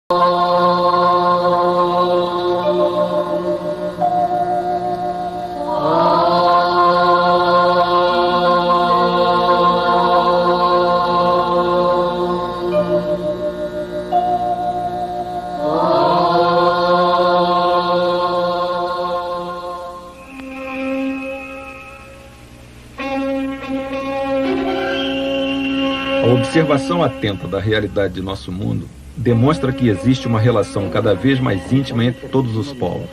A observação atenta da realidade de nosso mundo demonstra que existe uma relação cada vez mais íntima entre todos os povos.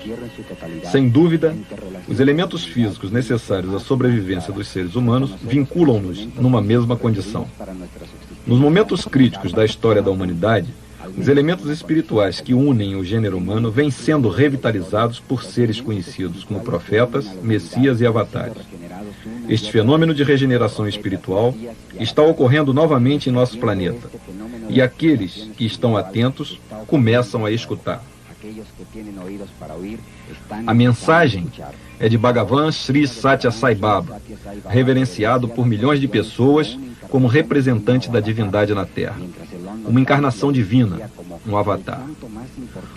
Sem dúvida, os elementos físicos necessários à sobrevivência dos seres humanos vinculam-nos numa mesma condição. Nos momentos críticos da história da humanidade, os elementos espirituais que unem o gênero humano vêm sendo revitalizados por seres conhecidos como profetas, messias e avatares. Este fenômeno de regeneração espiritual está ocorrendo novamente em nosso planeta, e aqueles que estão atentos começam a escutar. A mensagem é de Bhagavan Sri Satya Sai Baba, reverenciado por milhões de pessoas como representante da divindade na Terra, uma encarnação divina, um avatar.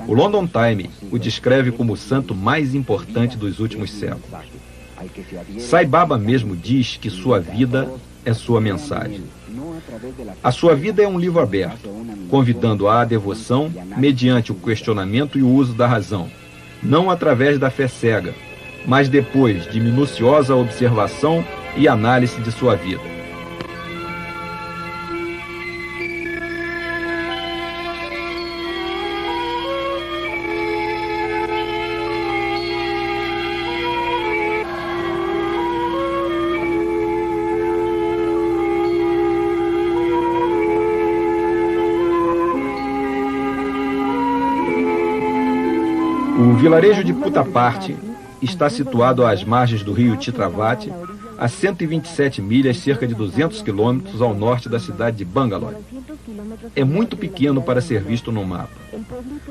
O London Times o descreve como o santo mais importante dos últimos séculos. Sai Baba mesmo diz que sua vida é sua mensagem. A sua vida é um livro aberto, convidando à devoção mediante o questionamento e o uso da razão, não através da fé cega, mas depois de minuciosa observação e análise de sua vida. O vilarejo de Puttaparthi está situado às margens do rio Chitravati, a 127 milhas, cerca de 200 quilômetros ao norte da cidade de Bangalore. É muito pequeno para ser visto no mapa.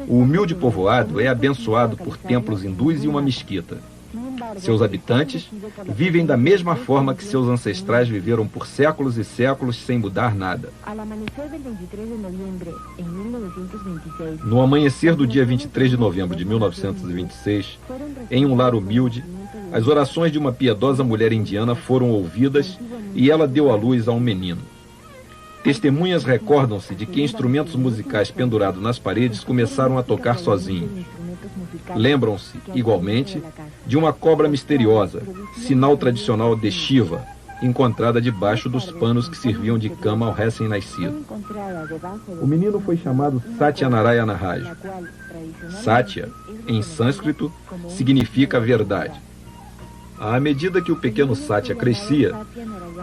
O humilde povoado é abençoado por templos hindus e uma mesquita. Seus habitantes vivem da mesma forma que seus ancestrais viveram por séculos e séculos sem mudar nada. No amanhecer do dia 23 de novembro de 1926, em um lar humilde, as orações de uma piedosa mulher indiana foram ouvidas e ela deu à luz a um menino. Testemunhas recordam-se de que instrumentos musicais pendurados nas paredes começaram a tocar sozinhos. Lembram-se, igualmente, de uma cobra misteriosa, sinal tradicional de Shiva, encontrada debaixo dos panos que serviam de cama ao recém-nascido. O menino foi chamado Satyanarayana Raju. Satya, em sânscrito, significa verdade. À medida que o pequeno Satya crescia,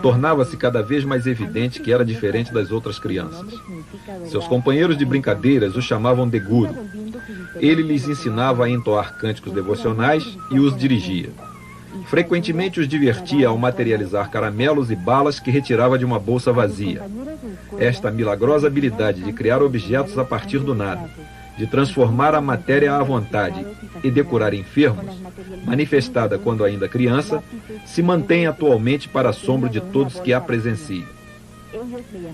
tornava-se cada vez mais evidente que era diferente das outras crianças. Seus companheiros de brincadeiras o chamavam de Guru. Ele lhes ensinava a entoar cânticos devocionais e os dirigia. Frequentemente os divertia ao materializar caramelos e balas que retirava de uma bolsa vazia. Esta milagrosa habilidade de criar objetos a partir do nada, de transformar a matéria à vontade e de curar enfermos, manifestada quando ainda criança, se mantém atualmente para assombro de todos que a presenciam.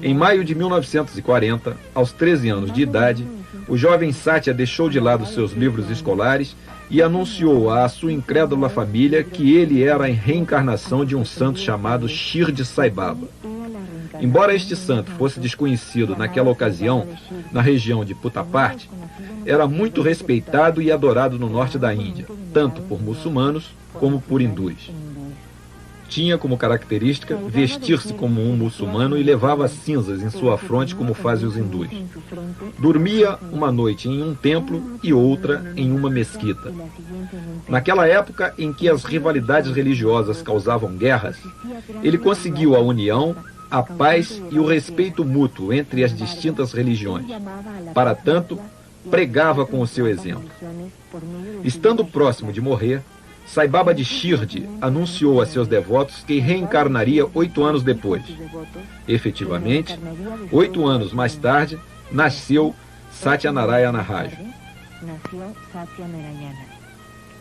Em maio de 1940, aos 13 anos de idade, o jovem Satya deixou de lado seus livros escolares e anunciou à sua incrédula família que ele era a reencarnação de um santo chamado Shirdi Sai Baba. Embora este santo fosse desconhecido naquela ocasião, na região de Puttaparthi, era muito respeitado e adorado no norte da Índia, tanto por muçulmanos como por hindus. Tinha como característica vestir-se como um muçulmano e levava cinzas em sua fronte como fazem os hindus. Dormia uma noite em um templo e outra em uma mesquita. Naquela época em que as rivalidades religiosas causavam guerras, ele conseguiu a união, a paz e o respeito mútuo entre as distintas religiões. Para tanto, pregava com o seu exemplo. Estando próximo de morrer, Sai Baba de Shirdi anunciou a seus devotos que reencarnaria 8 anos depois. Efetivamente, 8 anos mais tarde, nasceu Satyanarayana Raju.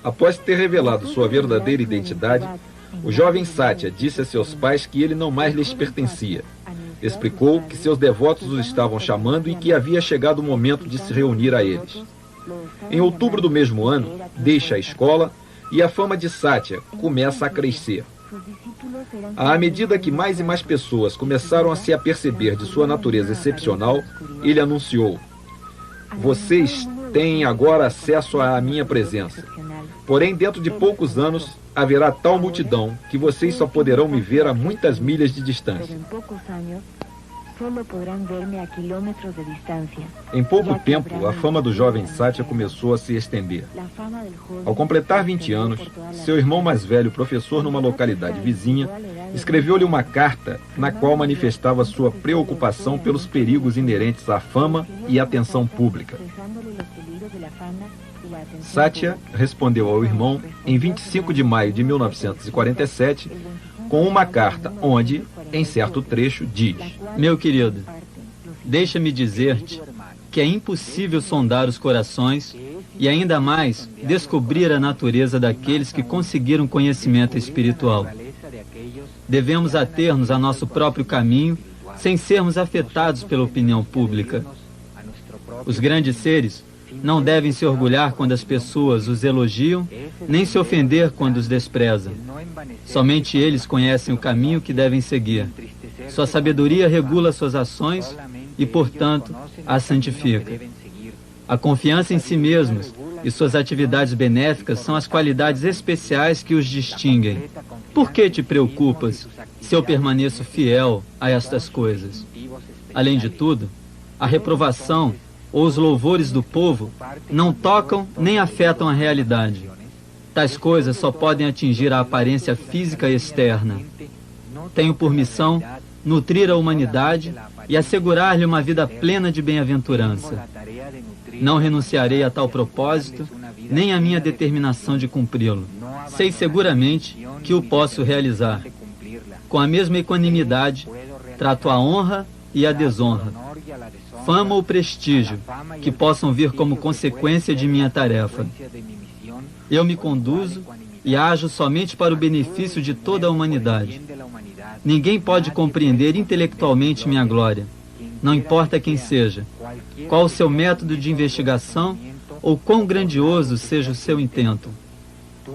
Após ter revelado sua verdadeira identidade, o jovem Satya disse a seus pais que ele não mais lhes pertencia. Explicou que seus devotos os estavam chamando e que havia chegado o momento de se reunir a eles. Em outubro do mesmo ano, deixa a escola e a fama de Satya começa a crescer. À medida que mais e mais pessoas começaram a se aperceber de sua natureza excepcional, ele anunciou: "Vocês têm agora acesso à minha presença. Porém, dentro de poucos anos, haverá tal multidão que vocês só poderão me ver a muitas milhas de distância." Em pouco tempo, a fama do jovem Satya começou a se estender. Ao completar 20 anos, seu irmão mais velho, professor numa localidade vizinha, escreveu-lhe uma carta na qual manifestava sua preocupação pelos perigos inerentes à fama e à atenção pública. Satya respondeu ao irmão em 25 de maio de 1947 com uma carta onde, em certo trecho, diz: "Meu querido, deixa-me dizer-te que é impossível sondar os corações e ainda mais descobrir a natureza daqueles que conseguiram conhecimento espiritual. Devemos ater-nos a nosso próprio caminho sem sermos afetados pela opinião pública. Os grandes seres não devem se orgulhar quando as pessoas os elogiam, nem se ofender quando os desprezam. Somente eles conhecem o caminho que devem seguir. Sua sabedoria regula suas ações e, portanto, as santifica. A confiança em si mesmos e suas atividades benéficas são as qualidades especiais que os distinguem. Por que te preocupas se eu permaneço fiel a estas coisas? Além de tudo, a reprovação ou os louvores do povo não tocam nem afetam a realidade. Tais coisas só podem atingir a aparência física externa. Tenho por missão nutrir a humanidade e assegurar-lhe uma vida plena de bem-aventurança. Não renunciarei a tal propósito, nem a minha determinação de cumpri-lo. Sei seguramente que o posso realizar. Com a mesma equanimidade, trato a honra e a desonra, fama ou prestígio, que possam vir como consequência de minha tarefa. Eu me conduzo e ajo somente para o benefício de toda a humanidade. Ninguém pode compreender intelectualmente minha glória, não importa quem seja, qual o seu método de investigação ou quão grandioso seja o seu intento.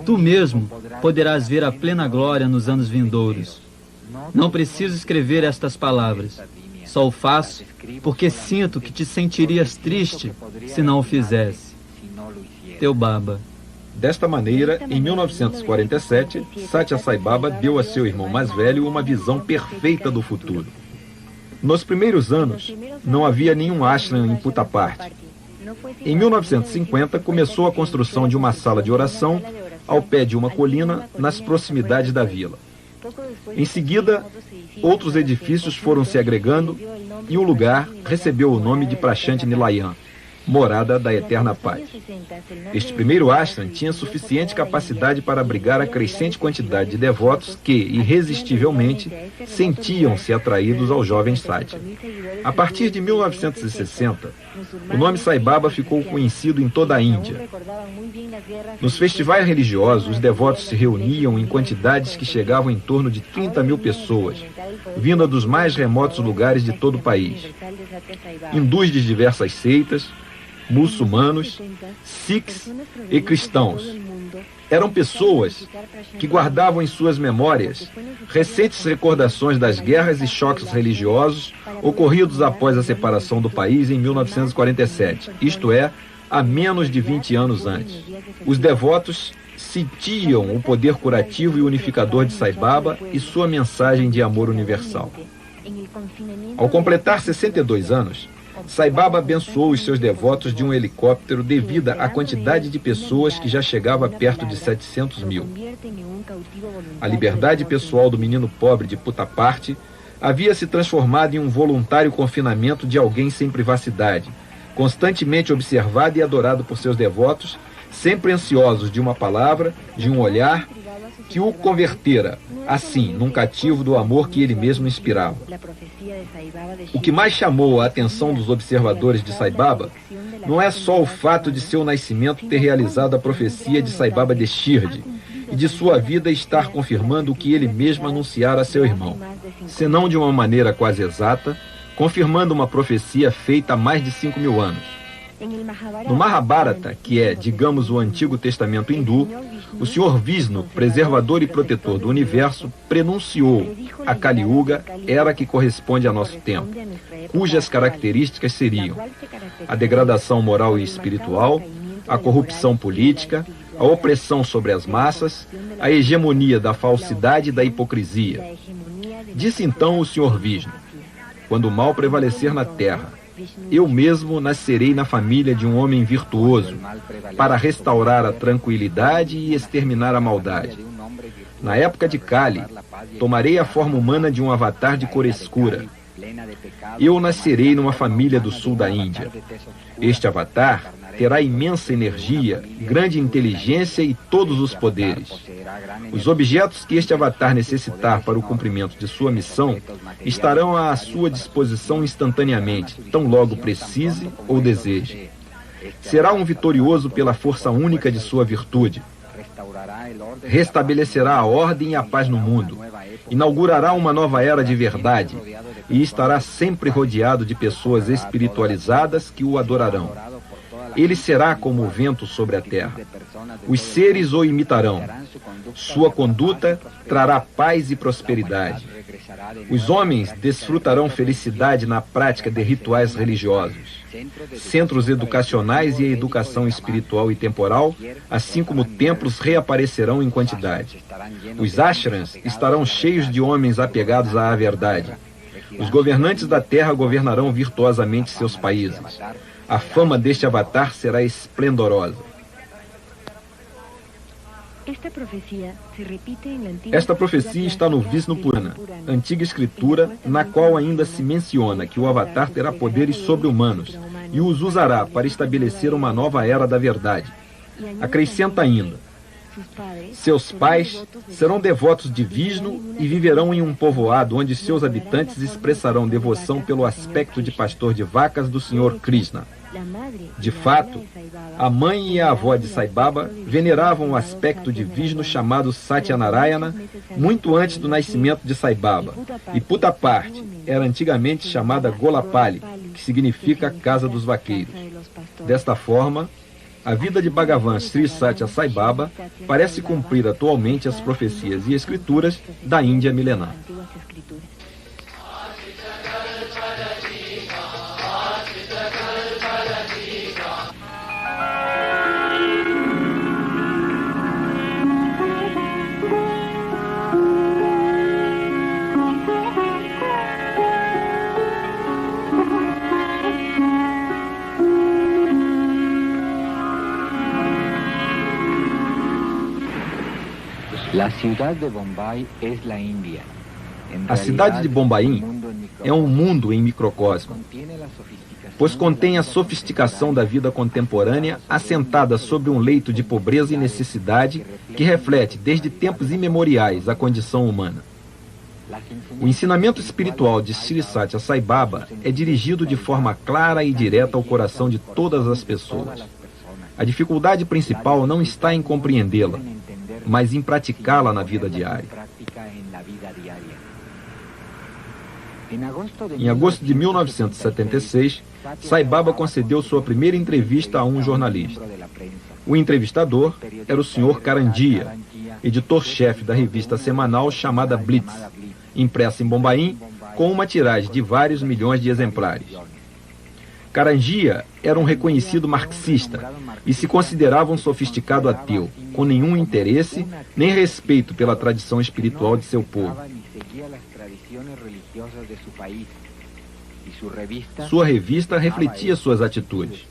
Tu mesmo poderás ver a plena glória nos anos vindouros. Não preciso escrever estas palavras. Só o faço porque sinto que te sentirias triste se não o fizesse. Teu Baba. Desta maneira, em 1947, Satya Sai Baba deu a seu irmão mais velho uma visão perfeita do futuro. Nos primeiros anos, não havia nenhum ashram em Puttaparthi. Em 1950, começou a construção de uma sala de oração ao pé de uma colina nas proximidades da vila. Em seguida, outros edifícios foram se agregando e o lugar recebeu o nome de Prashanthi Nilayam, morada da eterna paz. Este primeiro ashram tinha suficiente capacidade para abrigar a crescente quantidade de devotos que, irresistivelmente, sentiam-se atraídos ao jovem Satya. A partir de 1960, o nome Sai Baba ficou conhecido em toda a Índia. Nos festivais religiosos, os devotos se reuniam em quantidades que chegavam em torno de 30 mil pessoas, vinda dos mais remotos lugares de todo o país. Hindus de diversas seitas, muçulmanos, sikhs e cristãos. Eram pessoas que guardavam em suas memórias recentes recordações das guerras e choques religiosos ocorridos após a separação do país em 1947, isto é, há menos de 20 anos antes. Os devotos sentiam o poder curativo e unificador de Sai Baba e sua mensagem de amor universal. Ao completar 62 anos, Sai Baba abençoou os seus devotos de um helicóptero devido à quantidade de pessoas que já chegava perto de 700 mil. A liberdade pessoal do menino pobre de Puttaparthi havia se transformado em um voluntário confinamento de alguém sem privacidade, constantemente observado e adorado por seus devotos, sempre ansiosos de uma palavra, de um olhar, que o convertera, assim, num cativo do amor que ele mesmo inspirava. O que mais chamou a atenção dos observadores de Sai Baba não é só o fato de seu nascimento ter realizado a profecia de Sai Baba de Shirdi, e de sua vida estar confirmando o que ele mesmo anunciara a seu irmão, senão de uma maneira quase exata, confirmando uma profecia feita há mais de 5.000 anos. No Mahabharata, que é, digamos, o Antigo Testamento hindu, o Sr. Vishnu, preservador e protetor do universo, prenunciou a Kali Yuga, era que corresponde a nosso tempo, cujas características seriam a degradação moral e espiritual, a corrupção política, a opressão sobre as massas, a hegemonia da falsidade e da hipocrisia. Disse então o Sr. Vishnu: quando o mal prevalecer na terra, eu mesmo nascerei na família de um homem virtuoso, para restaurar a tranquilidade e exterminar a maldade. Na época de Kali, tomarei a forma humana de um avatar de cor escura. Eu nascerei numa família do sul da Índia. Este avatar terá imensa energia, grande inteligência e todos os poderes. Os objetos que este avatar necessitar para o cumprimento de sua missão estarão à sua disposição instantaneamente, tão logo precise ou deseje. Será um vitorioso pela força única de sua virtude. Restabelecerá a ordem e a paz no mundo. Inaugurará uma nova era de verdade e estará sempre rodeado de pessoas espiritualizadas que o adorarão. Ele será como o vento sobre a terra. Os seres o imitarão. Sua conduta trará paz e prosperidade. Os homens desfrutarão felicidade na prática de rituais religiosos. Centros educacionais e a educação espiritual e temporal, assim como templos, reaparecerão em quantidade. Os ashrams estarão cheios de homens apegados à verdade. Os governantes da terra governarão virtuosamente seus países. A fama deste avatar será esplendorosa. Esta profecia está no Vishnu Purana, antiga escritura, na qual ainda se menciona que o avatar terá poderes sobre-humanos e os usará para estabelecer uma nova era da verdade. Acrescenta ainda: seus pais serão devotos de Vishnu e viverão em um povoado onde seus habitantes expressarão devoção pelo aspecto de pastor de vacas do Sr. Krishna. De fato, a mãe e a avó de Sai Baba veneravam o aspecto de Vishnu chamado Satyanarayana muito antes do nascimento de Sai Baba, e Puttaparthi era antigamente chamada Golapali, que significa casa dos vaqueiros. Desta forma, a vida de Bhagavan Sri Satya Sai Baba parece cumprir atualmente as profecias e escrituras da Índia milenar. A cidade de Bombaim é um mundo em microcosmo, pois contém a sofisticação da vida contemporânea assentada sobre um leito de pobreza e necessidade que reflete desde tempos imemoriais a condição humana. O ensinamento espiritual de Sri Satya Sai Baba é dirigido de forma clara e direta ao coração de todas as pessoas. A dificuldade principal não está em compreendê-la, mas em praticá-la na vida diária. Em agosto de 1976, Sai Baba concedeu sua primeira entrevista a um jornalista. O entrevistador era o Sr. Karandia, editor-chefe da revista semanal chamada Blitz, impressa em Bombaim, com uma tiragem de vários milhões de exemplares. Karandia era um reconhecido marxista e se considerava um sofisticado ateu, com nenhum interesse nem respeito pela tradição espiritual de seu povo. Sua revista refletia suas atitudes.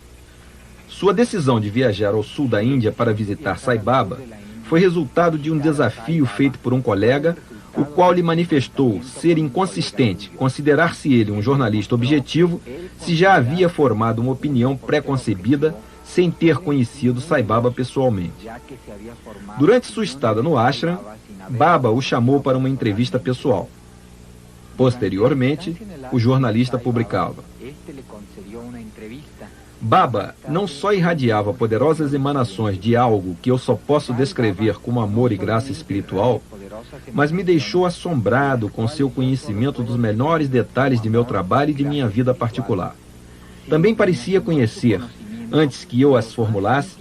Sua decisão de viajar ao sul da Índia para visitar Sai Baba foi resultado de um desafio feito por um colega, o qual lhe manifestou ser inconsistente considerar-se ele um jornalista objetivo se já havia formado uma opinião pré-concebida sem ter conhecido Sai Baba pessoalmente. Durante sua estada no ashram, Baba o chamou para uma entrevista pessoal. Posteriormente, o jornalista publicava: Baba não só irradiava poderosas emanações de algo que eu só posso descrever como amor e graça espiritual, mas me deixou assombrado com seu conhecimento dos menores detalhes de meu trabalho e de minha vida particular. Também parecia conhecer, antes que eu as formulasse,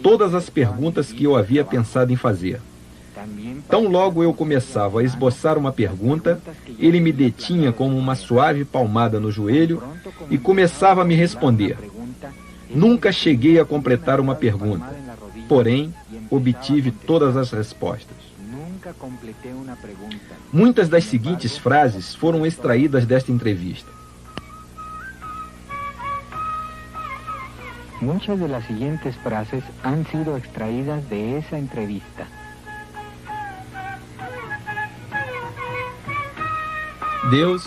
todas as perguntas que eu havia pensado em fazer. Tão logo eu começava a esboçar uma pergunta, ele me detinha com uma suave palmada no joelho e começava a me responder. Nunca cheguei a completar uma pergunta, porém, obtive todas as respostas. Muitas das seguintes frases foram extraídas desta entrevista. Muchas de las siguientes frases han sido extraídas de esa entrevista. Deus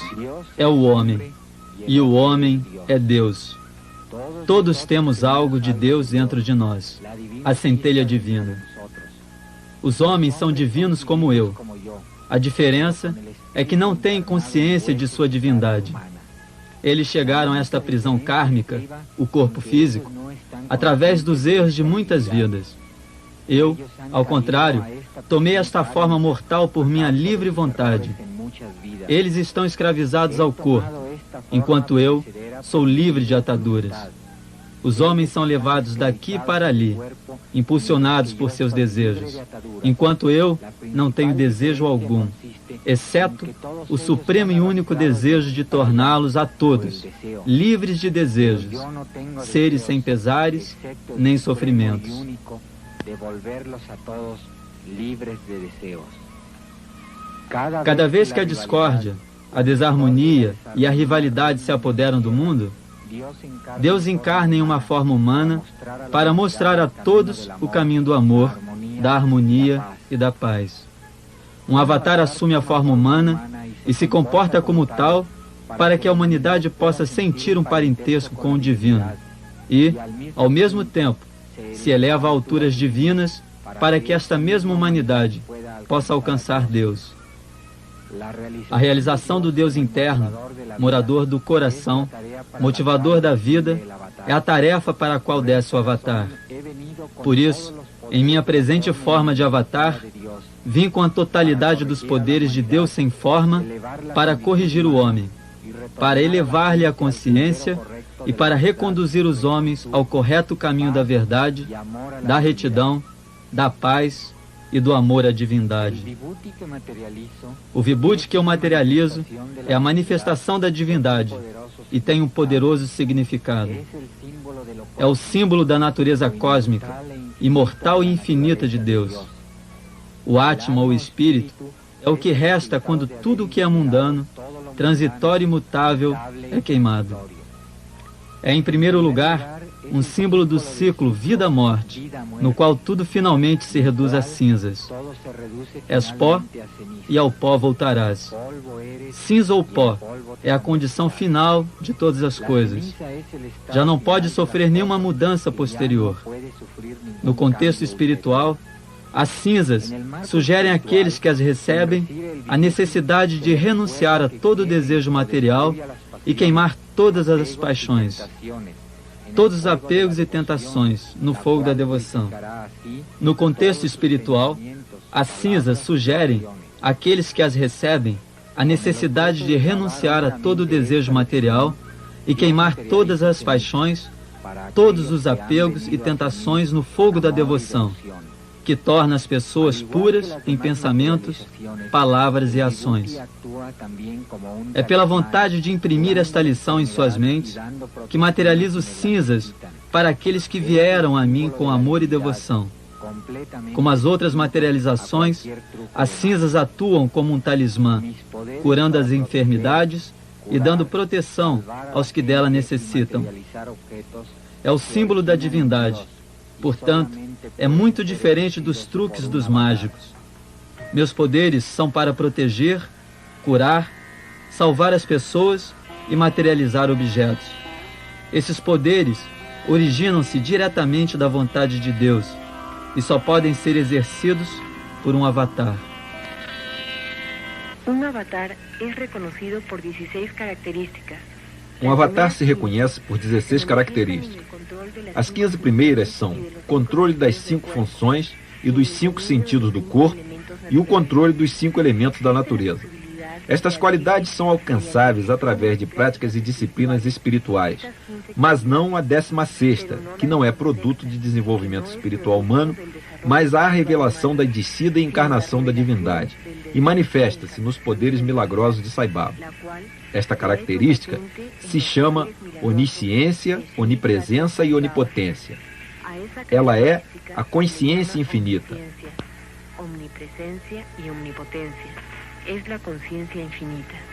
é o homem, e o homem é Deus. Todos temos algo de Deus dentro de nós, a centelha divina. Os homens são divinos como eu. A diferença é que não têm consciência de sua divindade. Eles chegaram a esta prisão kármica, o corpo físico, através dos erros de muitas vidas. Eu, ao contrário, tomei esta forma mortal por minha livre vontade. Eles estão escravizados ao corpo, enquanto eu sou livre de ataduras. Os homens são levados daqui para ali, impulsionados por seus desejos, enquanto eu não tenho desejo algum, exceto o supremo e único desejo de torná-los a todos livres de desejos, seres sem pesares nem sofrimentos. Cada vez que a discórdia, a desarmonia e a rivalidade se apoderam do mundo, Deus encarna em uma forma humana para mostrar a todos o caminho do amor, da harmonia e da paz. Um avatar assume a forma humana e se comporta como tal para que a humanidade possa sentir um parentesco com o divino e, ao mesmo tempo, se eleva a alturas divinas para que esta mesma humanidade possa alcançar Deus. A realização do Deus interno, morador do coração, motivador da vida, é a tarefa para a qual desce o avatar. Por isso, em minha presente forma de avatar, vim com a totalidade dos poderes de Deus sem forma para corrigir o homem, para elevar-lhe a consciência e para reconduzir os homens ao correto caminho da verdade, da retidão, da paz e do amor à divindade. O vibhuti que eu materializo é a manifestação da divindade e tem um poderoso significado. É o símbolo da natureza cósmica, imortal e infinita de Deus. O Atma, ou Espírito, é o que resta quando tudo o que é mundano, transitório e mutável é queimado. É, em primeiro lugar, um símbolo do ciclo vida-morte, no qual tudo finalmente se reduz a cinzas. És pó, e ao pó voltarás. Cinza ou pó é a condição final de todas as coisas. Já não pode sofrer nenhuma mudança posterior. No contexto espiritual, as cinzas sugerem àqueles que as recebem a necessidade de renunciar a todo desejo material e queimar todas as paixões, todos os apegos e tentações no fogo da devoção. No contexto espiritual, as cinzas sugerem àqueles que as recebem a necessidade de renunciar a todo desejo material e queimar todas as paixões, todos os apegos e tentações no fogo da devoção, que torna as pessoas puras em pensamentos, palavras e ações. É pela vontade de imprimir esta lição em suas mentes que materializo cinzas para aqueles que vieram a mim com amor e devoção. Como as outras materializações, as cinzas atuam como um talismã, curando as enfermidades e dando proteção aos que dela necessitam. É o símbolo da divindade. Portanto, é muito diferente dos truques dos mágicos. Meus poderes são para proteger, curar, salvar as pessoas e materializar objetos. Esses poderes originam-se diretamente da vontade de Deus e só podem ser exercidos por um avatar. Un avatar es reconocido por 16 características, Um avatar se reconhece por 16 características. As 15 primeiras são controle das 5 funções e dos 5 sentidos do corpo e o controle dos 5 elementos da natureza. Estas qualidades são alcançáveis através de práticas e disciplinas espirituais, mas não a 16ª, que não é produto de desenvolvimento espiritual humano, mas a revelação da descida e encarnação da divindade, e manifesta-se nos poderes milagrosos de Sai Baba. Esta característica se chama onisciência, onipresença e onipotência. Ela é a consciência infinita.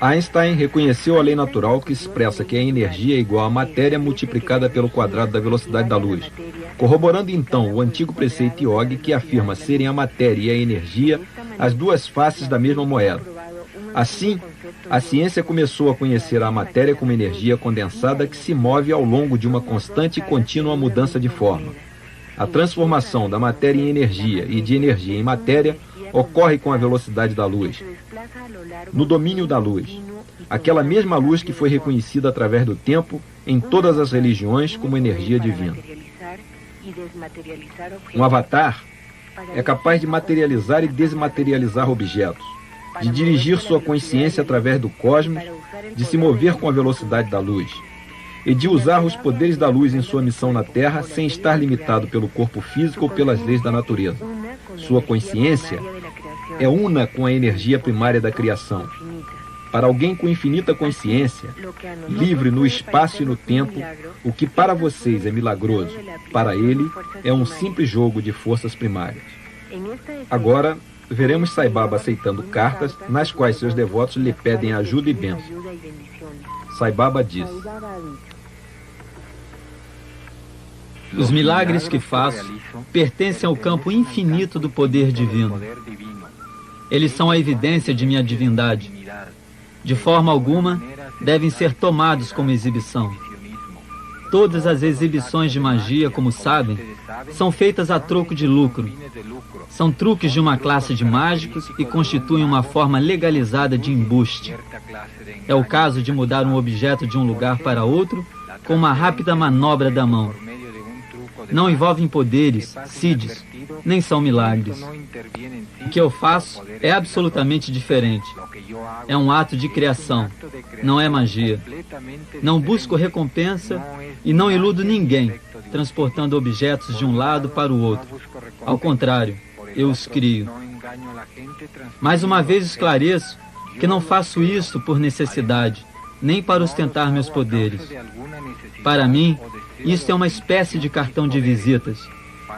Einstein reconheceu a lei natural que expressa que a energia é igual à matéria multiplicada pelo quadrado da velocidade da luz, corroborando então o antigo preceito Yogi que afirma serem a matéria e a energia as duas faces da mesma moeda. Assim, a ciência começou a conhecer a matéria como energia condensada que se move ao longo de uma constante e contínua mudança de forma. A transformação da matéria em energia e de energia em matéria ocorre com a velocidade da luz. No domínio da luz, aquela mesma luz que foi reconhecida através do tempo em todas as religiões como energia divina. Um avatar é capaz de materializar e desmaterializar objetos, de dirigir sua consciência através do cosmos, de se mover com a velocidade da luz e de usar os poderes da luz em sua missão na Terra sem estar limitado pelo corpo físico ou pelas leis da natureza. Sua consciência é una com a energia primária da criação. Para alguém com infinita consciência, livre no espaço e no tempo, o que para vocês é milagroso, para ele é um simples jogo de forças primárias. Agora, veremos Sai Baba aceitando cartas nas quais seus devotos lhe pedem ajuda e bênção. Sai Baba diz: os milagres que faço pertencem ao campo infinito do poder divino. Eles são a evidência de minha divindade. De forma alguma, devem ser tomados como exibição. Todas as exibições de magia, como sabem, são feitas a troco de lucro. São truques de uma classe de mágicos e constituem uma forma legalizada de embuste. É o caso de mudar um objeto de um lugar para outro com uma rápida manobra da mão. Não envolvem poderes, siddhis, nem são milagres. O que eu faço é absolutamente diferente. É um ato de criação, não é magia. Não busco recompensa e não iludo ninguém, transportando objetos de um lado para o outro. Ao contrário, eu os crio. Mais uma vez esclareço que não faço isto por necessidade, nem para ostentar meus poderes. Para mim, isto é uma espécie de cartão de visitas,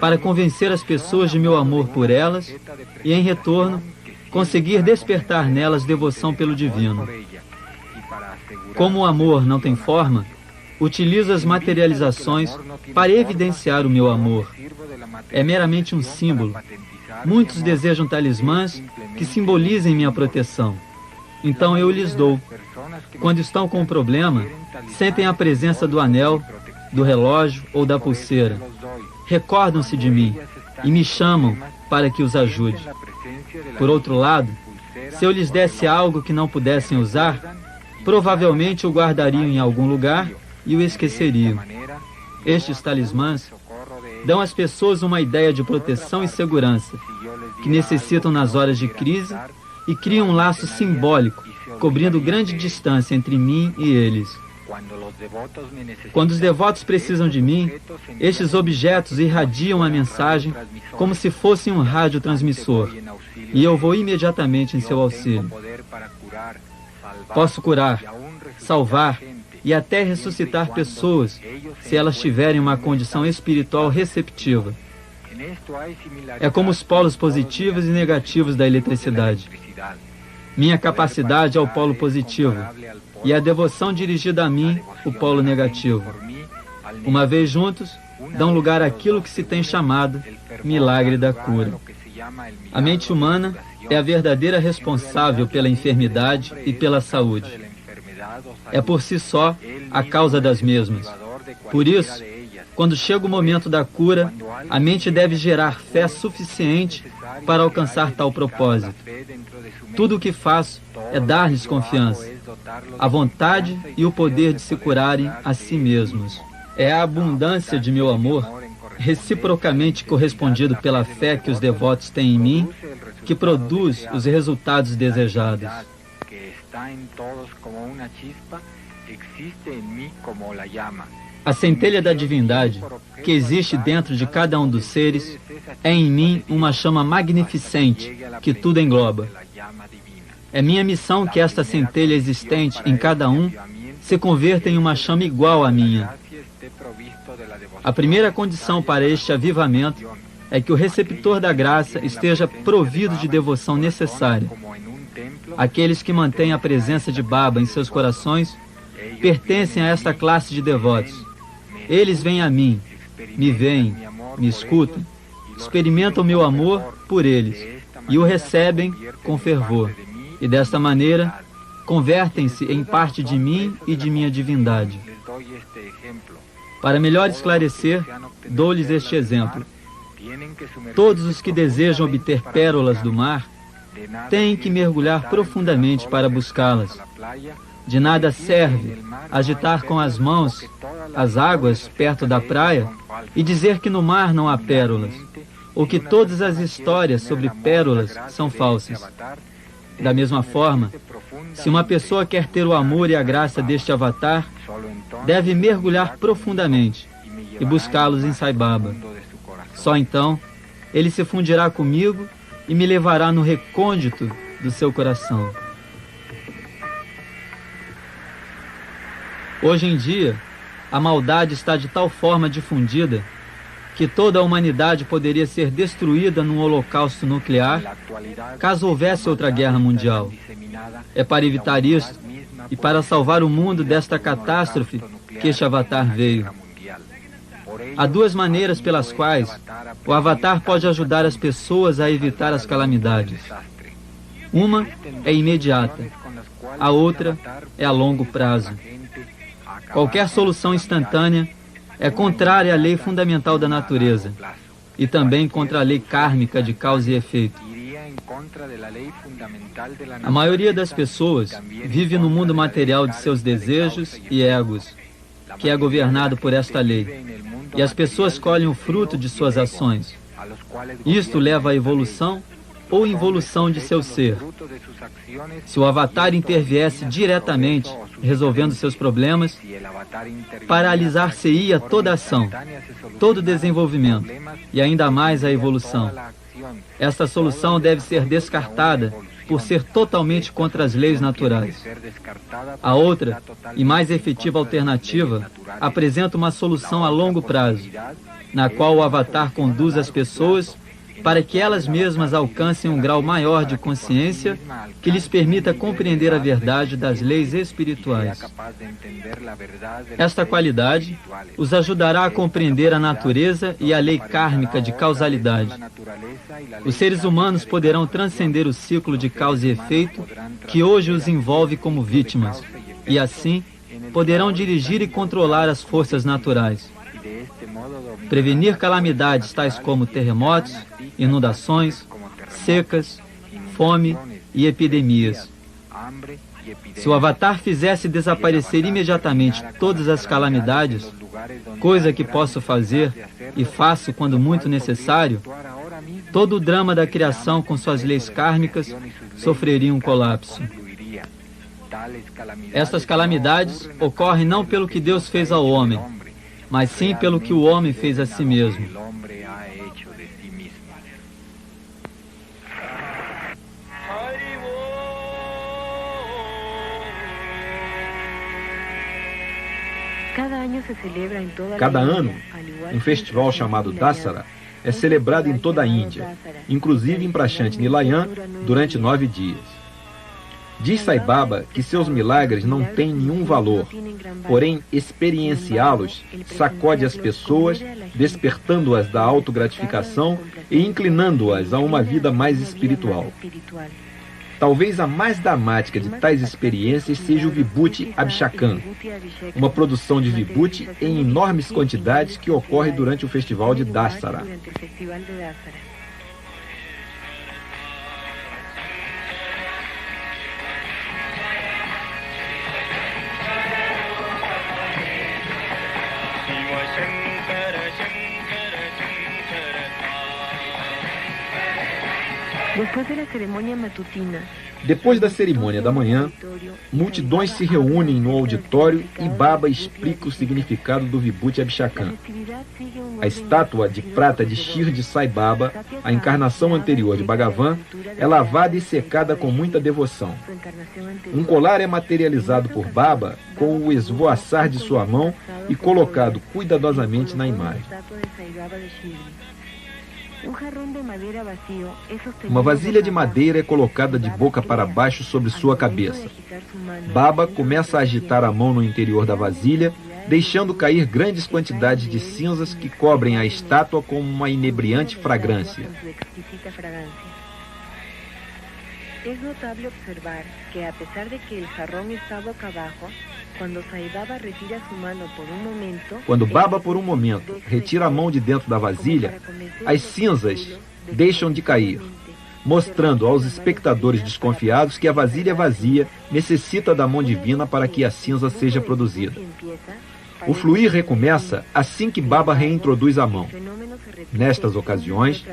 para convencer as pessoas de meu amor por elas e, em retorno, conseguir despertar nelas devoção pelo divino. Como o amor não tem forma, utilizo as materializações para evidenciar o meu amor. É meramente um símbolo. Muitos desejam talismãs que simbolizem minha proteção. Então eu lhes dou. Quando estão com um problema, sentem a presença do anel, do relógio ou da pulseira. Recordam-se de mim e me chamam para que os ajude. Por outro lado, se eu lhes desse algo que não pudessem usar, provavelmente o guardariam em algum lugar e o esqueceriam. Estes talismãs dão às pessoas uma ideia de proteção e segurança, que necessitam nas horas de crise, e criam um laço simbólico, cobrindo grande distância entre mim e eles. Quando os devotos precisam de mim, estes objetos irradiam a mensagem como se fossem um radiotransmissor, e eu vou imediatamente em seu auxílio. Posso curar, salvar e até ressuscitar pessoas se elas tiverem uma condição espiritual receptiva. É como os polos positivos e negativos da eletricidade. Minha capacidade é o polo positivo e a devoção dirigida a mim, o polo negativo. Uma vez juntos, dão lugar àquilo que se tem chamado milagre da cura. A mente humana é a verdadeira responsável pela enfermidade e pela saúde. É por si só a causa das mesmas. Por isso, quando chega o momento da cura, a mente deve gerar fé suficiente para alcançar tal propósito. Tudo o que faço é dar-lhes confiança. a vontade e o poder de se curarem a si mesmos. É a abundância de meu amor, reciprocamente correspondido pela fé que os devotos têm em mim, que produz os resultados desejados. A centelha da divindade, que existe dentro de cada um dos seres, é em mim uma chama magnificente que tudo engloba. É minha missão que esta centelha existente em cada um se converta em uma chama igual à minha. A primeira condição para este avivamento é que o receptor da graça esteja provido de devoção necessária. Aqueles que mantêm a presença de Baba em seus corações pertencem a esta classe de devotos. Eles vêm a mim, me veem, me escutam, experimentam meu amor por eles e o recebem com fervor. E desta maneira, convertem-se em parte de mim e de minha divindade. Para melhor esclarecer, dou-lhes este exemplo. Todos os que desejam obter pérolas do mar têm que mergulhar profundamente para buscá-las. De nada serve agitar com as mãos as águas perto da praia e dizer que no mar não há pérolas, ou que todas as histórias sobre pérolas são falsas. Da mesma forma, se uma pessoa quer ter o amor e a graça deste avatar, deve mergulhar profundamente e buscá-los em Sai Baba. Só então, ele se fundirá comigo e me levará no recôndito do seu coração. Hoje em dia, a maldade está de tal forma difundida que toda a humanidade poderia ser destruída num holocausto nuclear caso houvesse outra guerra mundial. É para evitar isto e para salvar o mundo desta catástrofe que este avatar veio. Há duas maneiras pelas quais o avatar pode ajudar as pessoas a evitar as calamidades. Uma é imediata, a outra é a longo prazo. Qualquer solução instantânea é contrária à lei fundamental da natureza e também contra a lei kármica de causa e efeito. A maioria das pessoas vive no mundo material de seus desejos e egos, que é governado por esta lei, e as pessoas colhem o fruto de suas ações. Isto leva à evolução ou involução de seu ser. Se o avatar interviesse diretamente, resolvendo seus problemas, paralisar-se-ia toda ação, todo desenvolvimento e ainda mais a evolução. Esta solução deve ser descartada por ser totalmente contra as leis naturais. A outra e mais efetiva alternativa apresenta uma solução a longo prazo, na qual o avatar conduz as pessoas para que elas mesmas alcancem um grau maior de consciência que lhes permita compreender a verdade das leis espirituais. Esta qualidade os ajudará a compreender a natureza e a lei kármica de causalidade. Os seres humanos poderão transcender o ciclo de causa e efeito que hoje os envolve como vítimas, e assim poderão dirigir e controlar as forças naturais. Prevenir calamidades tais como terremotos, inundações, secas, fome e epidemias. Se o avatar fizesse desaparecer imediatamente todas as calamidades, coisa que posso fazer e faço quando muito necessário, todo o drama da criação com suas leis kármicas sofreria um colapso. Estas calamidades ocorrem não pelo que Deus fez ao homem, mas sim pelo que o homem fez a si mesmo. Cada ano, um festival chamado Dasara é celebrado em toda a Índia, inclusive em Prashant Nilayan, durante 9 dias. Diz Sai Baba que seus milagres não têm nenhum valor, porém experienciá-los sacode as pessoas, despertando-as da autogratificação e inclinando-as a uma vida mais espiritual. Talvez a mais dramática de tais experiências seja o Vibhuti Abhishekam, uma produção de Vibhuti em enormes quantidades que ocorre durante o festival de Dasara. Depois da cerimônia da manhã, multidões se reúnem no auditório e Baba explica o significado do Vibhuti Abhishekam. A estátua de prata de Shirdi Sai Baba, a encarnação anterior de Bhagavan, é lavada e secada com muita devoção. Um colar é materializado por Baba com o esvoaçar de sua mão e colocado cuidadosamente na imagem. Uma vasilha de madeira é colocada de boca para baixo sobre sua cabeça. Baba começa a agitar a mão no interior da vasilha, deixando cair grandes quantidades de cinzas que cobrem a estátua com uma inebriante fragrância. É notável observar que, apesar de que o jarrão está boca abaixo, quando Baba por um momento retira a mão de dentro da vasilha, as cinzas deixam de cair, mostrando aos espectadores desconfiados que a vasilha vazia necessita da mão divina para que a cinza seja produzida. O fluir recomeça assim que Baba reintroduz a mão. Nestas ocasiões,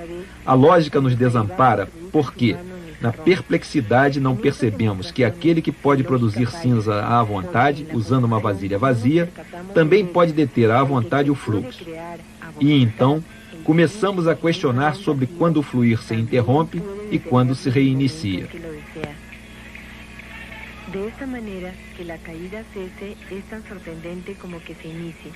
a lógica nos desampara porque, na perplexidade, não percebemos que aquele que pode produzir cinza à vontade, usando uma vasilha vazia, também pode deter à vontade o fluxo. E então, começamos a questionar sobre quando o fluir se interrompe e quando se reinicia. Desta maneira, que a caída cesse é tão surpreendente como que se inicie.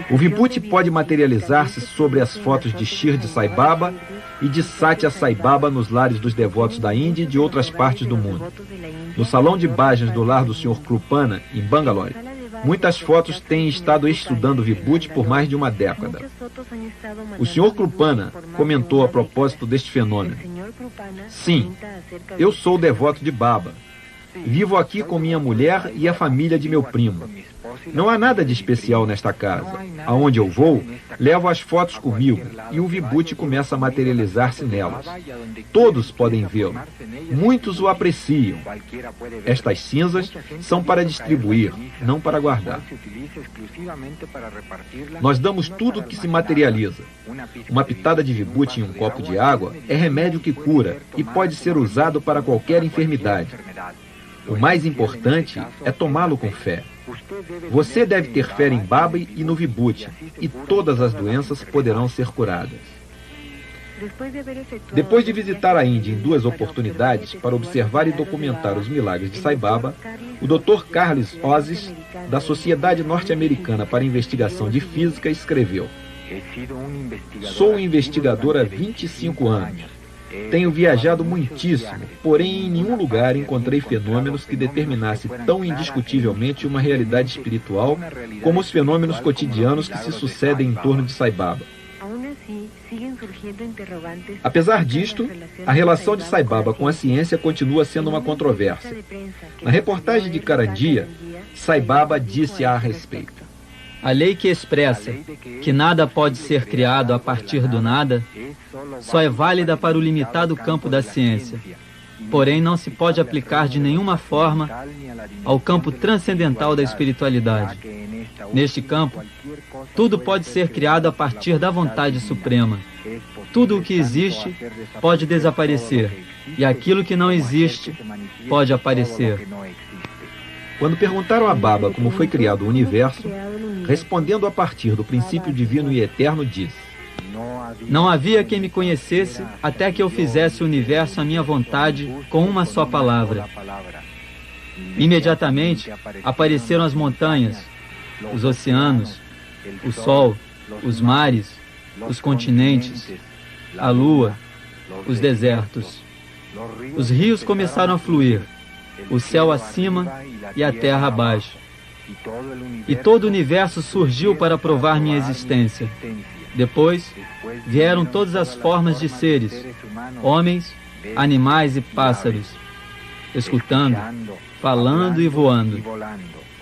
O Vibhuti pode materializar-se sobre as fotos de Shirdi Sai Baba e de Satya Sai Baba nos lares dos devotos da Índia e de outras partes do mundo. No salão de bhajan do lar do Sr. Krupana, em Bangalore, muitas fotos têm estado estudando Vibhuti por mais de uma década. O Sr. Krupana comentou a propósito deste fenômeno: sim, eu sou devoto de Baba. Vivo aqui com minha mulher e a família de meu primo. Não há nada de especial nesta casa. Aonde eu vou, levo as fotos comigo e o Vibhuti começa a materializar-se nelas. Todos podem vê-lo. Muitos o apreciam. Estas cinzas são para distribuir, não para guardar. Nós damos tudo o que se materializa. Uma pitada de Vibhuti em um copo de água é remédio que cura e pode ser usado para qualquer enfermidade. O mais importante é tomá-lo com fé. Você deve ter fé em Baba e no Vibhuti, e todas as doenças poderão ser curadas. Depois de visitar a Índia em 2 oportunidades para observar e documentar os milagres de Sai Baba, o Dr. Carlos Ozies, da Sociedade Norte-Americana para Investigação de Física, escreveu: sou um investigador há 25 anos. Tenho viajado muitíssimo, porém em nenhum lugar encontrei fenômenos que determinassem tão indiscutivelmente uma realidade espiritual como os fenômenos cotidianos que se sucedem em torno de Sai Baba. Apesar disto, a relação de Sai Baba com a ciência continua sendo uma controvérsia. Na reportagem de Carandia, Sai Baba disse a respeito: a lei que expressa que nada pode ser criado a partir do nada só é válida para o limitado campo da ciência. Porém, não se pode aplicar de nenhuma forma ao campo transcendental da espiritualidade. Neste campo, tudo pode ser criado a partir da vontade suprema. Tudo o que existe pode desaparecer, e aquilo que não existe pode aparecer. Quando perguntaram a Baba como foi criado o universo, respondendo a partir do princípio divino e eterno, disse: não havia quem me conhecesse até que eu fizesse o universo à minha vontade com uma só palavra. Imediatamente apareceram as montanhas, os oceanos, o sol, os mares, os continentes, a lua, os desertos. Os rios começaram a fluir, o céu acima e a terra abaixo. E todo o universo surgiu para provar minha existência. Depois, vieram todas as formas de seres, homens, animais e pássaros. escutando, falando e voando.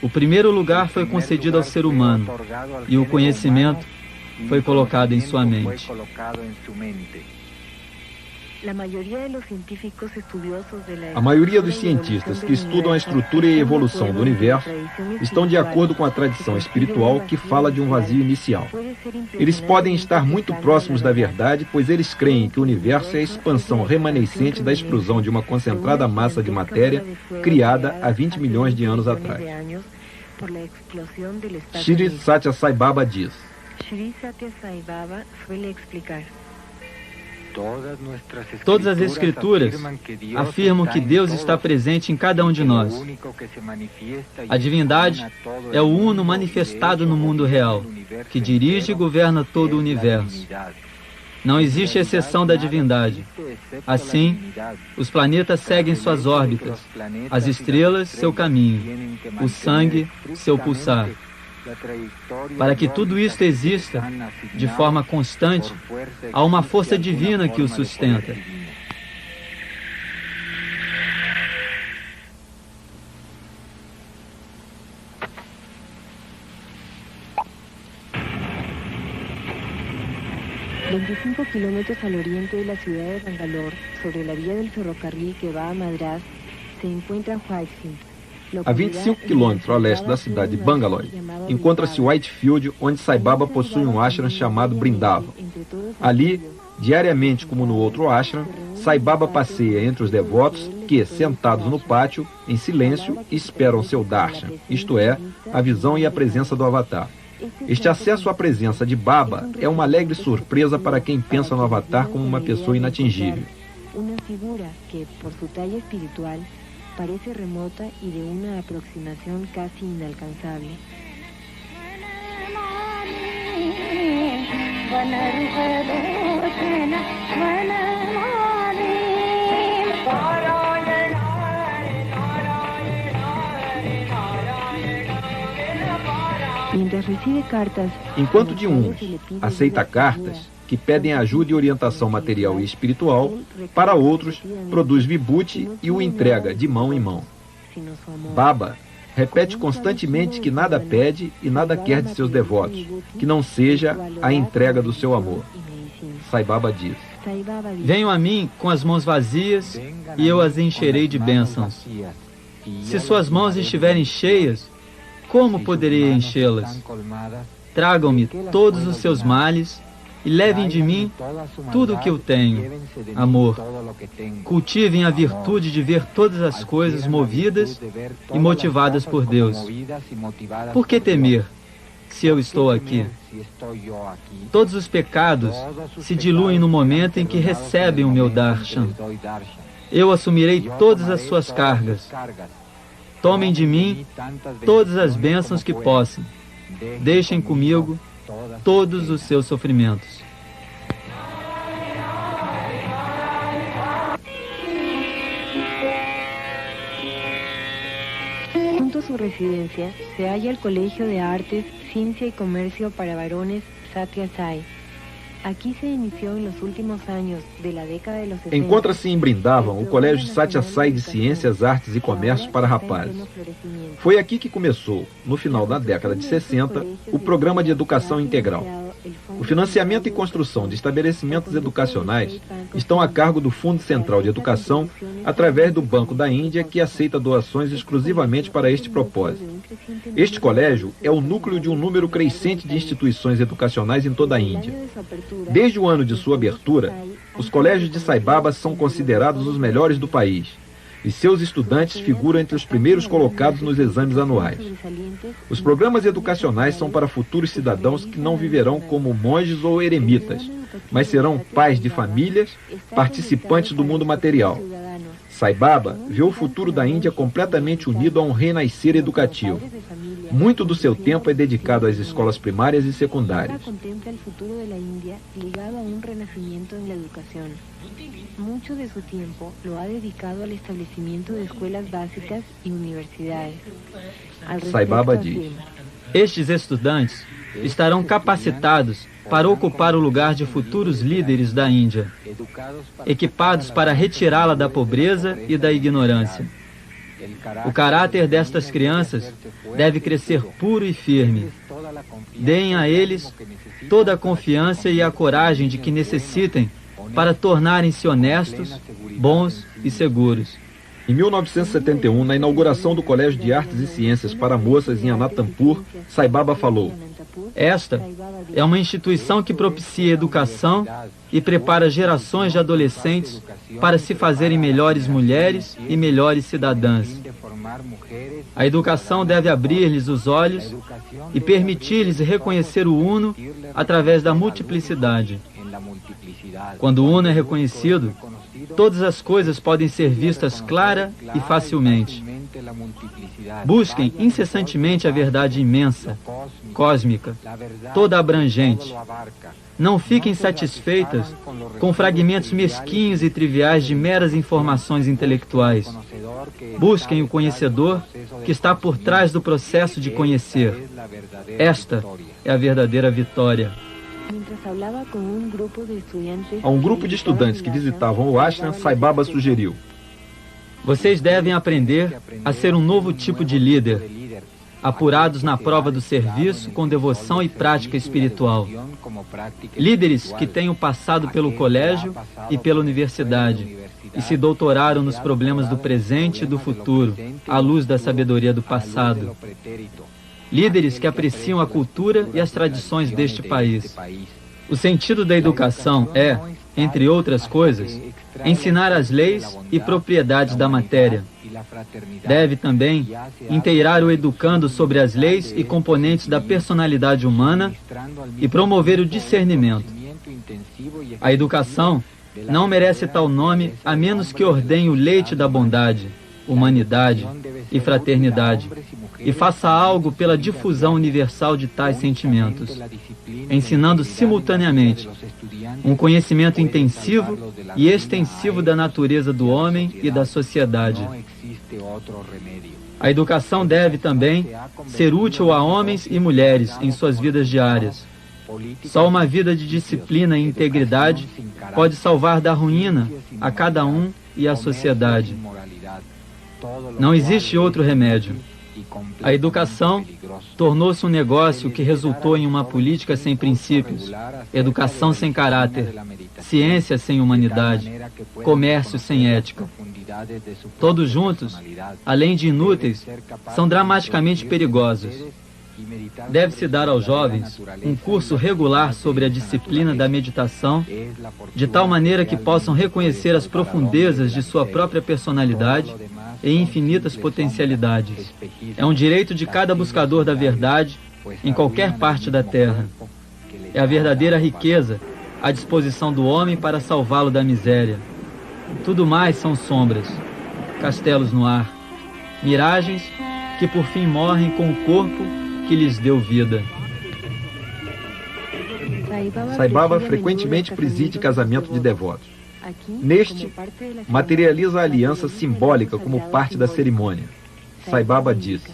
O primeiro lugar foi concedido ao ser humano e o conhecimento foi colocado em sua mente. A maioria dos cientistas que estudam a estrutura e a evolução do universo estão de acordo com a tradição espiritual que fala de um vazio inicial. Eles podem estar muito próximos da verdade, pois eles creem que o universo é a expansão remanescente da explosão de uma concentrada massa de matéria criada há 20 milhões de anos atrás. Shri Satya Sai Baba diz: todas as escrituras afirmam que Deus está presente em cada um de nós. A divindade é o Uno manifestado no mundo real, que dirige e governa todo o universo. Não existe exceção da divindade. Assim, os planetas seguem suas órbitas, as estrelas seu caminho, o sangue seu pulsar. Para que tudo isto exista de forma constante, há uma força divina que o sustenta. ...25 kilómetros al oriente de la ciudad de Bangalore, sobre la vía del ferrocarril que va a Madras, se encuentra Whitefield. A 25 quilômetros a leste da cidade de Bangalore, encontra-se Whitefield, onde Sai Baba possui um ashram chamado Brindavan. Ali, diariamente como no outro ashram, Sai Baba passeia entre os devotos que, sentados no pátio, em silêncio, esperam seu darshan, isto é, a visão e a presença do Avatar. Este acesso à presença de Baba é uma alegre surpresa para quem pensa no Avatar como uma pessoa inatingível. Uma figura que, por sua talla espiritual, parece remota y de una aproximación casi inalcanzable. Mientras recibe cartas, enquanto de uns aceita cartas que pedem ajuda e orientação material e espiritual, para outros produz vibhuti e o entrega de mão em mão. Baba repete constantemente que nada pede e nada quer de seus devotos, que não seja a entrega do seu amor. Sai Baba diz: venham a mim com as mãos vazias e eu as encherei de bênçãos. Se suas mãos estiverem cheias, como poderei enchê-las? Tragam-me todos os seus males e levem de mim tudo o que eu tenho, amor. Cultivem a virtude de ver todas as coisas movidas e motivadas por Deus. Por que temer, se eu estou aqui? Todos os pecados se diluem no momento em que recebem o meu darshan. Eu assumirei todas as suas cargas. Tomem de mim todas as bênçãos que possam. Deixem comigo todos os seus sofrimentos. Junto a su residencia se halla el Colegio de Artes, Ciencia y Comercio para Varones Satya Sai. Aqui se iniciou nos últimos anos da década de los 60. Encontra-se em Brindavan o Colégio Satya Sai de Ciências, Artes e Comércio para Rapazes. Foi aqui que começou, no final da década de 60, o Programa de Educação Integral. O financiamento e construção de estabelecimentos educacionais estão a cargo do Fundo Central de Educação, através do Banco da Índia, que aceita doações exclusivamente para este propósito. Este colégio é o núcleo de um número crescente de instituições educacionais em toda a Índia. Desde o ano de sua abertura, os colégios de Sai Baba são considerados os melhores do país, e seus estudantes figuram entre os primeiros colocados nos exames anuais. Os programas educacionais são para futuros cidadãos que não viverão como monges ou eremitas, mas serão pais de famílias, participantes do mundo material. Sai Baba vê o futuro da Índia completamente unido a um renascer educativo. Muito do seu tempo é dedicado às escolas primárias e secundárias. Mucho de su tiempo lo ha dedicado al establecimiento de escuelas básicas y universidades. Sai Baba diz: estes estudantes estarão capacitados para ocupar o lugar de futuros líderes da Índia, equipados para retirá-la da pobreza e da ignorância. O caráter destas crianças deve crescer puro e firme. Deem a eles toda a confiança e a coragem de que necessitem para tornarem-se honestos, bons e seguros. Em 1971, na inauguração do Colégio de Artes e Ciências para Moças em Anantampur, Sai Baba falou: Esta é uma instituição que propicia educação e prepara gerações de adolescentes para se fazerem melhores mulheres e melhores cidadãs. A educação deve abrir-lhes os olhos e permitir-lhes reconhecer o Uno através da multiplicidade. Quando o Uno é reconhecido, todas as coisas podem ser vistas clara e facilmente. Busquem incessantemente a verdade imensa, cósmica, toda abrangente. Não fiquem satisfeitas com fragmentos mesquinhos e triviais de meras informações intelectuais. Busquem o conhecedor que está por trás do processo de conhecer. Esta é a verdadeira vitória. A um grupo de estudantes que visitavam o ashram, Sai Baba sugeriu: Vocês devem aprender a ser um novo tipo de líder, apurados na prova do serviço com devoção e prática espiritual. Líderes que tenham passado pelo colégio e pela universidade e se doutoraram nos problemas do presente e do futuro, à luz da sabedoria do passado. Líderes que apreciam a cultura e as tradições deste país. O sentido da educação é, entre outras coisas, ensinar as leis e propriedades da matéria. Deve também inteirar o educando sobre as leis e componentes da personalidade humana e promover o discernimento. A educação não merece tal nome a menos que ordenhe o leite da bondade, humanidade e fraternidade, e faça algo pela difusão universal de tais sentimentos, ensinando simultaneamente um conhecimento intensivo e extensivo da natureza do homem e da sociedade. A educação deve também ser útil a homens e mulheres em suas vidas diárias. Só uma vida de disciplina e integridade pode salvar da ruína a cada um e a sociedade. Não existe outro remédio. A educação tornou-se um negócio que resultou em uma política sem princípios, educação sem caráter, ciência sem humanidade, comércio sem ética. Todos juntos, além de inúteis, são dramaticamente perigosos. Deve-se dar aos jovens um curso regular sobre a disciplina da meditação, de tal maneira que possam reconhecer as profundezas de sua própria personalidade e infinitas potencialidades. É um direito de cada buscador da verdade em qualquer parte da Terra. É a verdadeira riqueza à disposição do homem para salvá-lo da miséria. Tudo mais são sombras, castelos no ar, miragens que por fim morrem com o corpo que lhes deu vida. Sai Baba frequentemente preside casamento de devotos. Neste, materializa a aliança simbólica como parte da cerimônia. Sai Baba disse: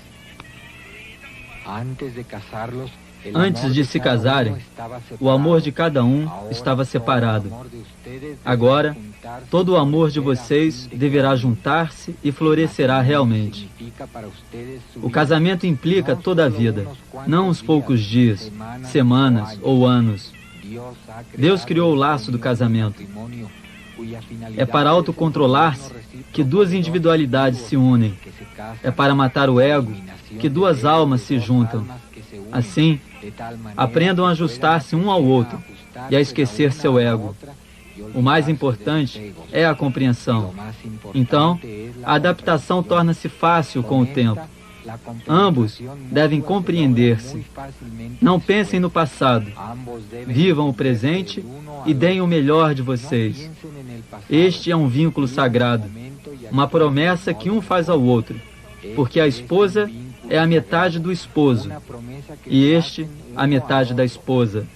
Antes de se casarem, o amor de cada um estava separado. Agora, todo o amor de vocês deverá juntar-se e florescerá realmente. O casamento implica toda a vida, não uns poucos dias, semanas ou anos. Deus criou o laço do casamento. É para autocontrolar-se que duas individualidades se unem. É para matar o ego que duas almas se juntam. Assim, aprendam a ajustar-se um ao outro e a esquecer seu ego. O mais importante é a compreensão. Então, a adaptação torna-se fácil com o tempo. Ambos devem compreender-se. Não pensem no passado. Vivam o presente e deem o melhor de vocês. Este é um vínculo sagrado, uma promessa que um faz ao outro, porque a esposa é a metade do esposo, e este a metade da esposa.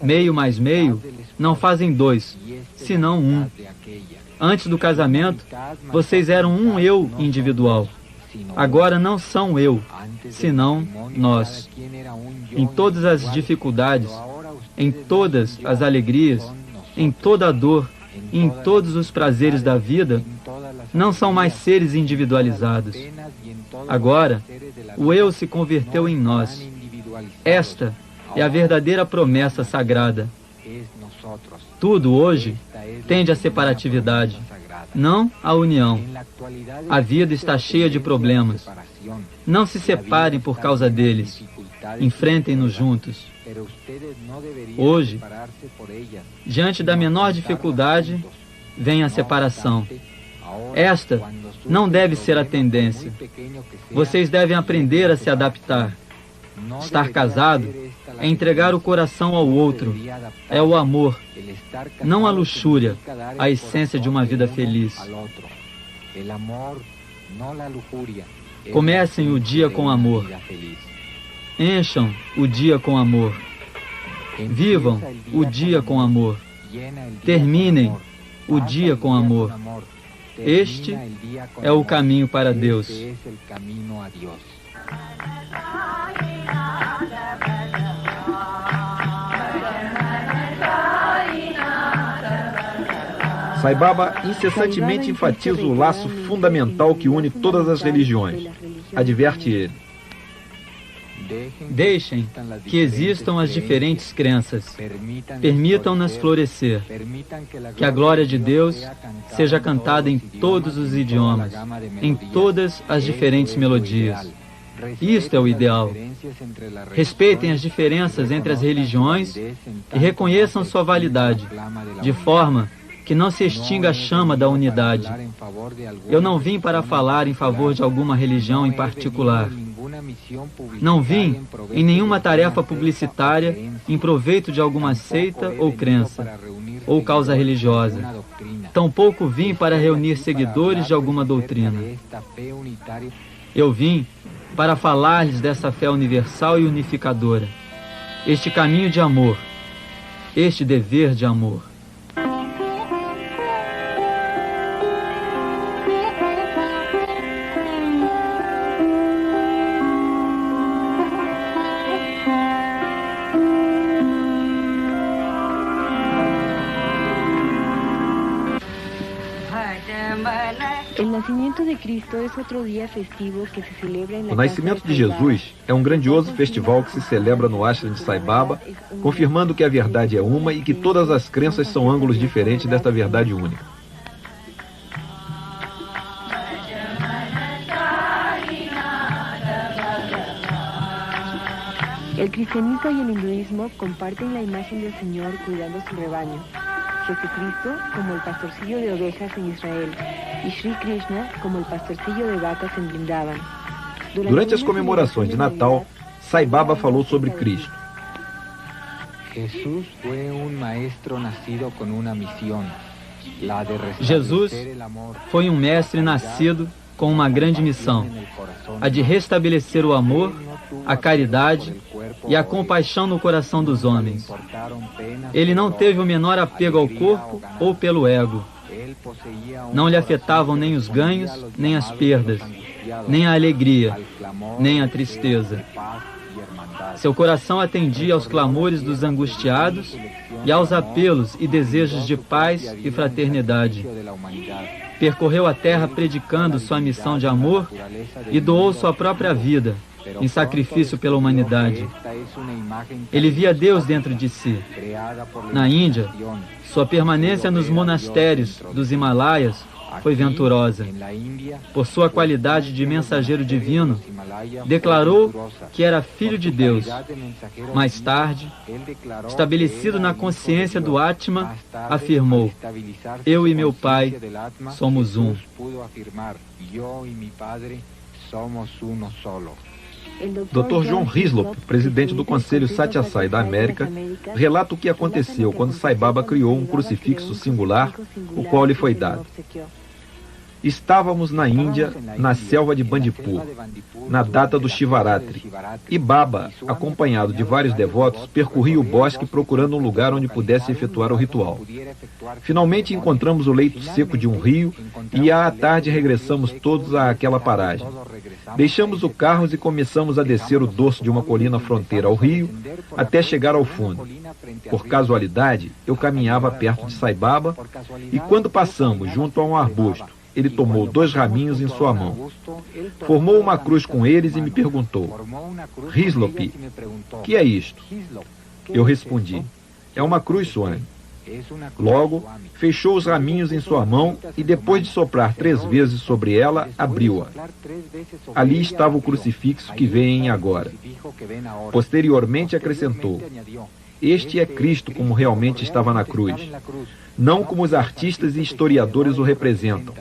Meio mais meio não fazem dois, senão um. Antes do casamento, vocês eram um eu individual. Agora não são eu, senão nós. Em todas as dificuldades, em todas as alegrias, em toda a dor, em todos os prazeres da vida, Não são mais seres individualizados. Agora, o eu se converteu em nós. Esta é a verdadeira promessa sagrada. Tudo hoje tende à separatividade, não à união. A vida está cheia de problemas. Não se separem por causa deles. Enfrentem-nos juntos. Hoje, diante da menor dificuldade, vem a separação. Esta não deve ser a tendência. Vocês devem aprender a se adaptar. Estar casado é entregar o coração ao outro. É o amor, não a luxúria, a essência de uma vida feliz. Comecem o dia com amor. Encham o dia com amor. Vivam o dia com amor. Terminem o dia com amor. Este é o caminho para Deus. Sai Baba incessantemente enfatiza o laço fundamental que une todas as religiões. Adverte ele. Deixem que existam as diferentes crenças. Permitam-nas florescer. Que a glória de Deus seja cantada em todos os idiomas, em todas as diferentes melodias. Isto é o ideal. Respeitem as diferenças entre as religiões e reconheçam sua validade, de forma que não se extinga a chama da unidade. Eu não vim para falar em favor de alguma religião em particular. Não vim em nenhuma tarefa publicitária em proveito de alguma seita ou crença, ou causa religiosa. Tampouco vim para reunir seguidores de alguma doutrina. Eu vim para falar-lhes dessa fé universal e unificadora, este caminho de amor, este dever de amor. O nascimento de Jesus é um grandioso festival que se celebra no ashram de Sai Baba, confirmando que a verdade é uma e que todas as crenças são ângulos diferentes desta verdade única. El cristianismo y el hinduismo comparten la imagen del Señor cuidando su rebaño. Jesucristo como el pastorcillo de ovejas en Israel y Sri Krishna como el pastorcillo de vacas en Vrindavan. Durante as comemorações de Natal, Sai Baba falou sobre Cristo. Jesus foi um mestre nascido com uma grande missão, a de restabelecer o amor, a caridade e a compaixão no coração dos homens. Ele não teve o menor apego ao corpo ou pelo ego. Não lhe afetavam nem os ganhos, nem as perdas, nem a alegria, nem a tristeza. Seu coração atendia aos clamores dos angustiados e aos apelos e desejos de paz e fraternidade. Percorreu a terra predicando sua missão de amor e doou sua própria vida em sacrifício pela humanidade. Ele via Deus dentro de si. Na Índia, sua permanência nos monastérios dos Himalaias foi venturosa. Por sua qualidade de mensageiro divino, declarou que era filho de Deus. Mais tarde, estabelecido na consciência do Atma, afirmou: eu e meu Pai somos um. Dr. John Hislop, presidente do Conselho Satya Sai da América, relata o que aconteceu quando Sai Baba criou um crucifixo singular, o qual lhe foi dado. Estávamos na Índia, na selva de Bandipur, na data do Shivaratri, e Baba, acompanhado de vários devotos, percorria o bosque procurando um lugar onde pudesse efetuar o ritual. Finalmente encontramos o leito seco de um rio e à tarde regressamos todos àquela paragem. Deixamos o carro e começamos a descer o dorso de uma colina fronteira ao rio até chegar ao fundo. Por casualidade, eu caminhava perto de Sai Baba e quando passamos junto a um arbusto ele tomou 2 raminhos em sua mão. Formou uma cruz com eles e me perguntou: Hislop, que é isto? Eu respondi: é uma cruz, Swami. Logo, fechou os raminhos em sua mão e, depois de soprar 3 vezes sobre ela, abriu-a. Ali estava o crucifixo que veem agora. Posteriormente acrescentou: este é Cristo como realmente estava na cruz, não como os artistas e historiadores o representam.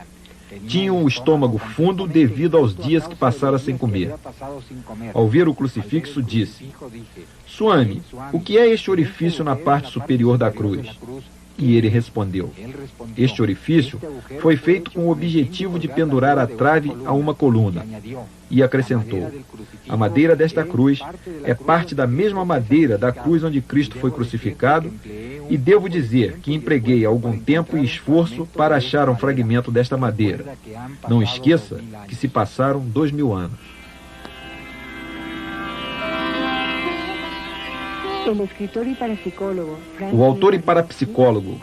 Tinha um estômago fundo devido aos dias que passara sem comer. Ao ver o crucifixo, disse: Swami, o que é este orifício na parte superior da cruz? E ele respondeu: este orifício foi feito com o objetivo de pendurar a trave a uma coluna. E acrescentou: a madeira desta cruz é parte da mesma madeira da cruz onde Cristo foi crucificado, e devo dizer que empreguei algum tempo e esforço para achar um fragmento desta madeira. Não esqueça que se passaram 2000 anos. O autor e parapsicólogo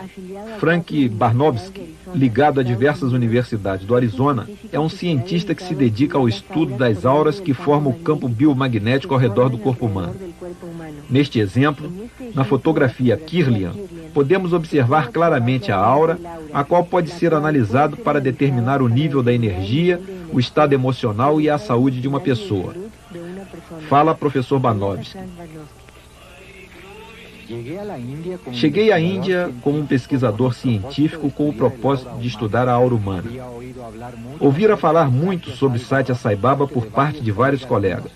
Frank Barnowski, ligado a diversas universidades do Arizona, é um cientista que se dedica ao estudo das auras que formam o campo biomagnético ao redor do corpo humano. Neste exemplo, na fotografia Kirlian, podemos observar claramente a aura, a qual pode ser analisado para determinar o nível da energia, o estado emocional e a saúde de uma pessoa. Fala professor Barnowski. Cheguei à Índia como um pesquisador científico com o propósito de estudar a aura humana. Ouvira falar muito sobre Satya Sai Baba por parte de vários colegas.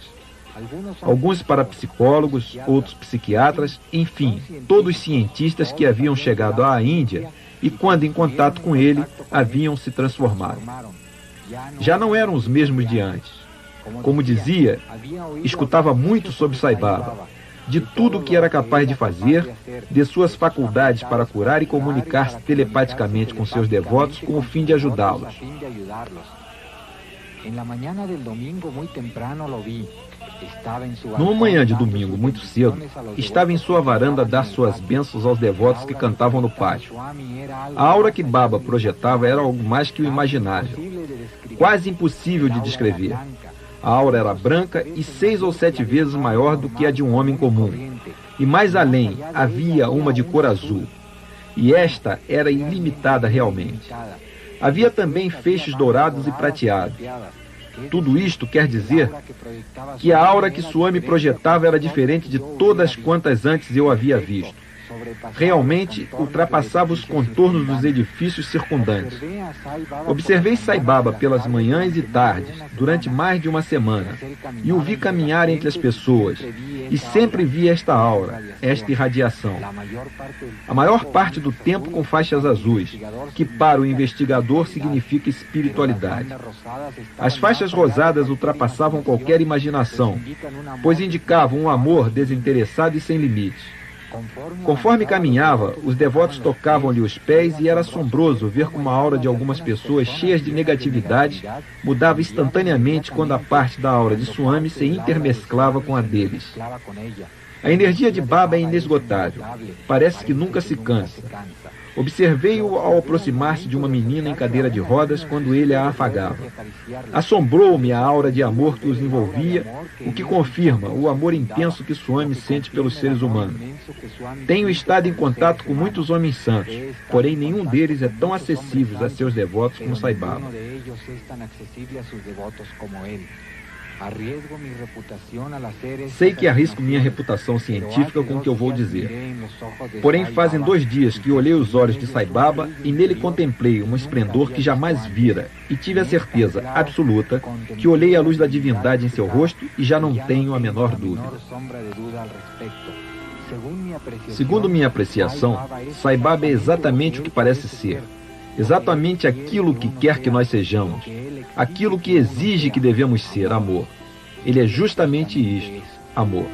Alguns parapsicólogos, outros psiquiatras, enfim, todos cientistas que haviam chegado à Índia e, quando em contato com ele, haviam se transformado. Já não eram os mesmos de antes. Como dizia, escutava muito sobre Sai Baba, de tudo o que era capaz de fazer, de suas faculdades para curar e comunicar-se telepaticamente com seus devotos com o fim de ajudá-los. Numa manhã de domingo, muito cedo, estava em sua varanda a dar suas bênçãos aos devotos que cantavam no pátio. A aura que Baba projetava era algo mais que o imaginável, quase impossível de descrever. A aura era branca e 6 ou 7 vezes maior do que a de um homem comum. E mais além, havia uma de cor azul. E esta era ilimitada realmente. Havia também feixes dourados e prateados. Tudo isto quer dizer que a aura que Swami projetava era diferente de todas quantas antes eu havia visto. Realmente ultrapassava os contornos dos edifícios circundantes. Observei Sai Baba pelas manhãs e tardes, durante mais de uma semana, e o vi caminhar entre as pessoas, e sempre vi esta aura, esta irradiação. A maior parte do tempo com faixas azuis, que para o investigador significa espiritualidade. As faixas rosadas ultrapassavam qualquer imaginação, pois indicavam um amor desinteressado e sem limites. Conforme caminhava, os devotos tocavam-lhe os pés e era assombroso ver como a aura de algumas pessoas cheias de negatividade mudava instantaneamente quando a parte da aura de Swami se intermesclava com a deles. A energia de Baba é inesgotável, parece que nunca se cansa. Observei-o ao aproximar-se de uma menina em cadeira de rodas quando ele a afagava. Assombrou-me a aura de amor que os envolvia, o que confirma o amor intenso que Swami sente pelos seres humanos. Tenho estado em contato com muitos homens santos, porém nenhum deles é tão acessível a seus devotos como Sai Baba. Sei que arrisco minha reputação científica com o que eu vou dizer. Porém, fazem 2 dias que olhei os olhos de Sai Baba e nele contemplei um esplendor que jamais vira e tive a certeza absoluta que olhei a luz da divindade em seu rosto e já não tenho a menor dúvida. Segundo minha apreciação, Sai Baba é exatamente o que parece ser. Exatamente aquilo que quer que nós sejamos, aquilo que exige que devemos ser, amor. Ele é justamente isto, amor.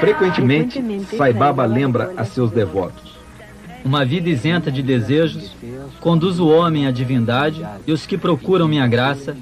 Frequentemente, Sai Baba lembra a seus devotos: Uma vida isenta de desejos conduz o homem à divindade, e os que procuram minha graça